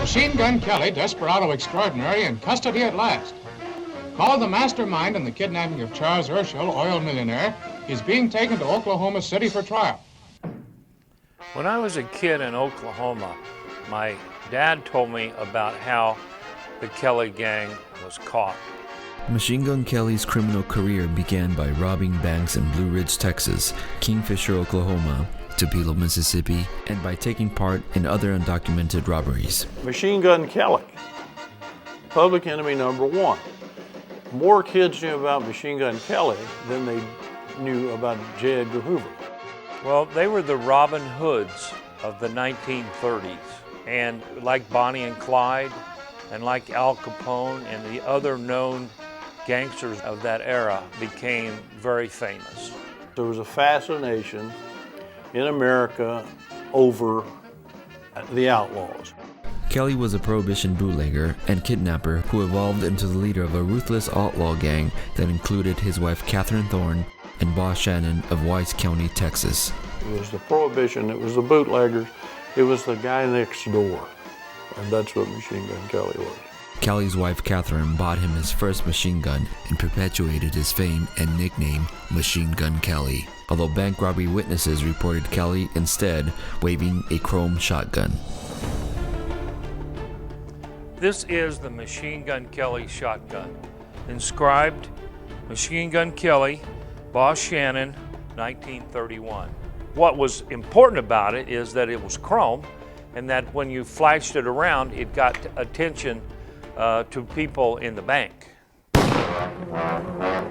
Machine Gun Kelly, desperado extraordinary, in custody at last. Called the mastermind in the kidnapping of Charles Urschel, oil millionaire, he's being taken to Oklahoma City for trial. When I was a kid in Oklahoma, my dad told me about how the Kelly gang was caught. Machine Gun Kelly's criminal career began by robbing banks in Blue Ridge, Texas, Kingfisher, Oklahoma, Tupelo, Mississippi, and by taking part in other undocumented robberies. Machine Gun Kelly, public enemy number one. More kids knew about Machine Gun Kelly than they knew about J. Edgar Hoover. Well, they were the Robin Hoods of the 1930s, and like Bonnie and Clyde, and like Al Capone and the other known gangsters of that era became very famous. There was a fascination in America over the outlaws. Kelly was a Prohibition bootlegger and kidnapper who evolved into the leader of a ruthless outlaw gang that included his wife Kathryn Thorne and boss Shannon of White County, Texas. It was the Prohibition, it was the bootleggers, it was the guy next door, and that's what Machine Gun Kelly was. Kelly's wife Katheryn bought him his first machine gun and perpetuated his fame and nickname Machine Gun Kelly, although bank robbery witnesses reported Kelly instead waving a chrome shotgun. This is the Machine Gun Kelly shotgun. Inscribed, Machine Gun Kelly, Boss Shannon, 1931. What was important about it is that it was chrome, and that when you flashed it around, it got attention to people in the bank.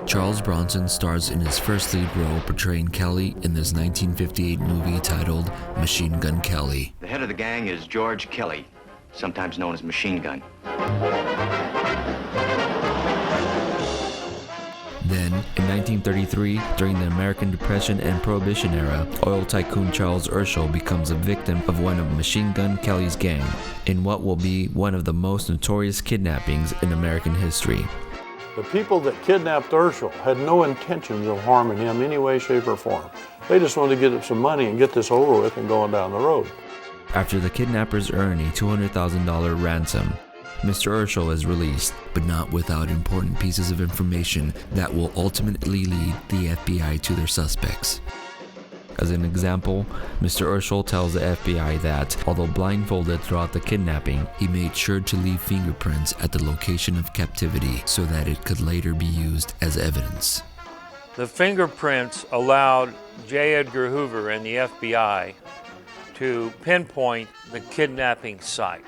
Charles Bronson stars in his first lead role portraying Kelly in this 1958 movie titled Machine Gun Kelly. The head of the gang is George Kelly, sometimes known as Machine Gun. Then, in 1933, during the American Depression and Prohibition era, oil tycoon Charles Urschel becomes a victim of one of Machine Gun Kelly's gang, in what will be one of the most notorious kidnappings in American history. The people that kidnapped Urschel had no intentions of harming him any way, shape, or form. They just wanted to get him some money and get this over with and go on down the road. After the kidnappers earn a $200,000 ransom, Mr. Urschel is released, but not without important pieces of information that will ultimately lead the FBI to their suspects. As an example, Mr. Urschel tells the FBI that, although blindfolded throughout the kidnapping, he made sure to leave fingerprints at the location of captivity so that it could later be used as evidence. The fingerprints allowed J. Edgar Hoover and the FBI to pinpoint the kidnapping site.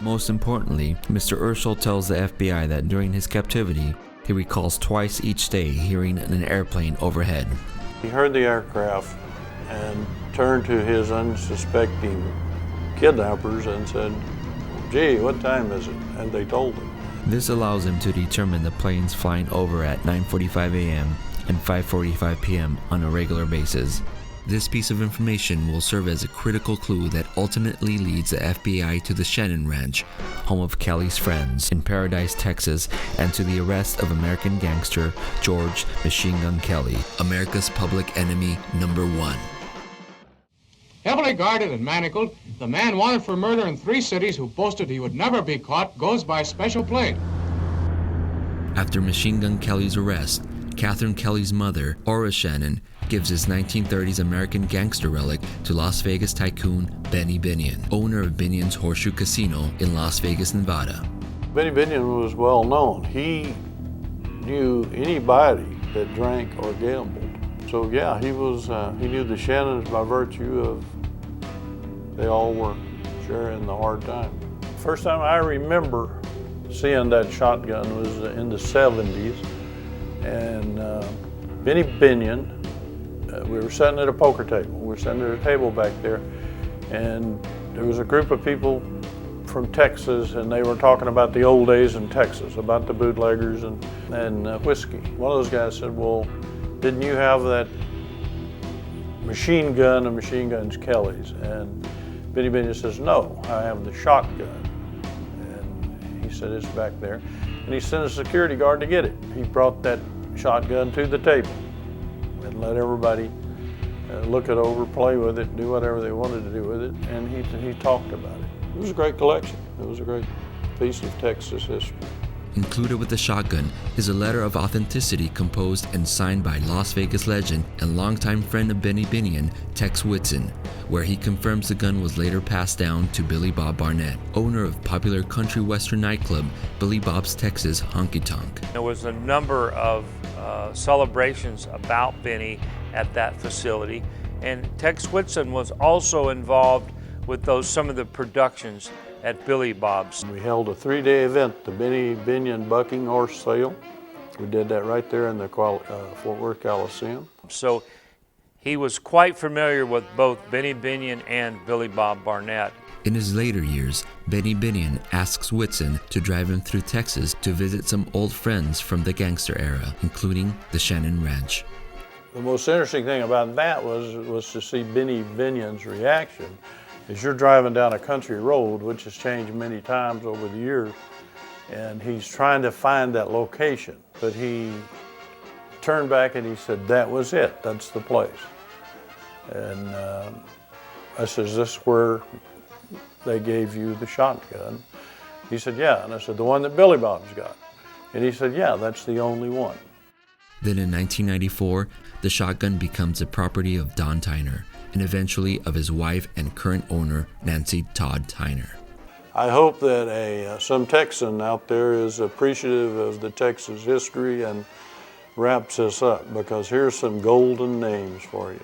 Most importantly, Mr. Urschel tells the FBI that during his captivity, he recalls twice each day hearing an airplane overhead. He heard the aircraft and turned to his unsuspecting kidnappers and said, "Gee, what time is it?" And they told him. This allows him to determine the planes flying over at 9:45 a.m. and 5:45 p.m. on a regular basis. This piece of information will serve as a critical clue that ultimately leads the FBI to the Shannon Ranch, home of Kelly's friends, in Paradise, Texas, and to the arrest of American gangster George Machine Gun Kelly, America's public enemy number one. Heavily guarded and manacled, the man wanted for murder in 3 cities who boasted he would never be caught goes by special plane. After Machine Gun Kelly's arrest, Kathryn Kelly's mother, Ora Shannon, gives his 1930s American gangster relic to Las Vegas tycoon Benny Binion, owner of Binion's Horseshoe Casino in Las Vegas, Nevada. Benny Binion was well known. He knew anybody that drank or gambled. So yeah, he knew the Shannons by virtue of they all were sharing the hard time. First time I remember seeing that shotgun was in the 70s, and Benny Binion, we were sitting at a poker table. We were sitting at a table back there, and there was a group of people from Texas, and they were talking about the old days in Texas, about the bootleggers and whiskey. One of those guys said, "Well, didn't you have that machine gun and Machine Guns Kelly's?" And Benny Binion says, "No, I have the shotgun." And he said, "It's back there." And he sent a security guard to get it. He brought that shotgun to the table and let everybody look it over, play with it, do whatever they wanted to do with it, and he talked about it. It was a great collection. It was a great piece of Texas history. Included with the shotgun is a letter of authenticity composed and signed by Las Vegas legend and longtime friend of Binion, Tex Whitson, where he confirms the gun was later passed down to Billy Bob Barnett, owner of popular country western nightclub Billy Bob's Texas Honky Tonk. There was a number of celebrations about Benny at that facility, and Tex Whitson was also involved with some of the productions at Billy Bob's. We held a 3-day event, the Binion Bucking Horse Sale. We did that right there in the Fort Worth Coliseum. So he was quite familiar with both Benny Binion and Billy Bob Barnett. In his later years, Benny Binion asks Whitson to drive him through Texas to visit some old friends from the Gangster era, including the Shannon Ranch. The most interesting thing about that was to see Benny Binion's reaction. As you're driving down a country road, which has changed many times over the years, and he's trying to find that location. But he turned back and he said, that was it, that's the place. And I said, is this where they gave you the shotgun? He said, yeah. And I said, the one that Billy Bob's got? And he said, yeah, that's the only one. Then in 1994, the shotgun becomes the property of Don Tyner, and eventually of his wife and current owner, Nancy Todd-Tyner. I hope that some Texan out there is appreciative of the Texas history and wraps this up, because here's some golden names for you.